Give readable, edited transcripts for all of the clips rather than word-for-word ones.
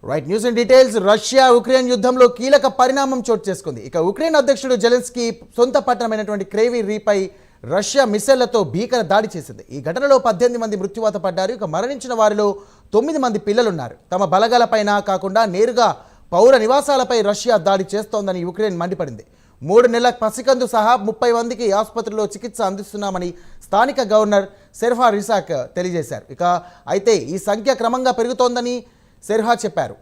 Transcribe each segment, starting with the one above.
Right news in details. Russia Ukraine యుద్ధంలో కీలక పరిణామం చోటు చేసుకుంది. ఇక ఉక్రెయిన్ అధ్యక్షుడు జెలెన్స్కీ సొంత పట్టణమైనటువంటి క్రేవీ రీపై రష్యా మిస్సైళ్లతో భీకర దాడి చేసింది. ఈ ఘటనలో 18 మంది మృత్యువాత పడ్డారు. ఇక మరణించిన వారిలో 9 మంది పిల్లలున్నారు. తమ బలగాలపైన కాకుండా నేరుగా పౌర నివాసాలపై రష్యా దాడి చేస్తోందని ఉక్రెయిన్ మండిపడింది. 3 నెలల పసికందు సహా 30 మందికి ఆసుపత్రిలో చికిత్స అందిస్తున్నామని స్థానిక గవర్నర్ సెర్హా రిసాక్ తెలియజేశారు. ఇక అయితే ఈ సంఖ్య క్రమంగా పెరుగుతోందని సెర్హా చెప్పారు.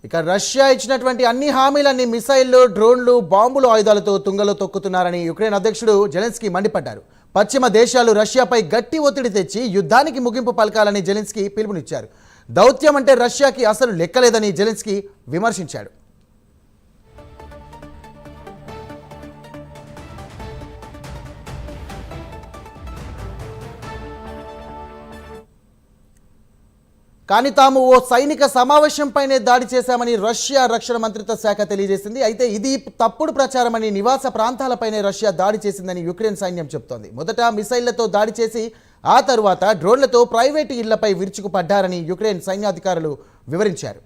ఇక రష్యా ఇచ్చినటువంటి అన్ని హామీలన్నీ మిసైళ్లు, డ్రోన్లు, బాంబులు, ఆయుధాలతో తుంగలో తొక్కుతున్నారని ఉక్రెయిన్ అధ్యక్షుడు జెలెన్స్కీ మండిపడ్డారు. పశ్చిమ దేశాలు రష్యాపై గట్టి ఒత్తిడి తెచ్చి యుద్ధానికి ముగింపు పలకాలని జెలెన్స్కీ పిలుపునిచ్చారు. దౌత్యం అంటే రష్యాకి అసలు లెక్కలేదని జెలెన్స్కీ విమర్శించాడు. కానీ తాము ఓ సైనిక సమావేశంపైనే దాడి చేశామని రష్యా రక్షణ మంత్రిత్వ శాఖ తెలియజేసింది. అయితే ఇది తప్పుడు ప్రచారమని, నివాస ప్రాంతాలపైనే రష్యా దాడి చేసిందని యుక్రెయిన్ సైన్యం చెబుతోంది. మొదట మిసైళ్లతో దాడి చేసి ఆ తరువాత డ్రోన్లతో ప్రైవేటు ఇళ్లపై విరుచుకుపడ్డారని యుక్రెయిన్ సైన్యాధికారులు వివరించారు.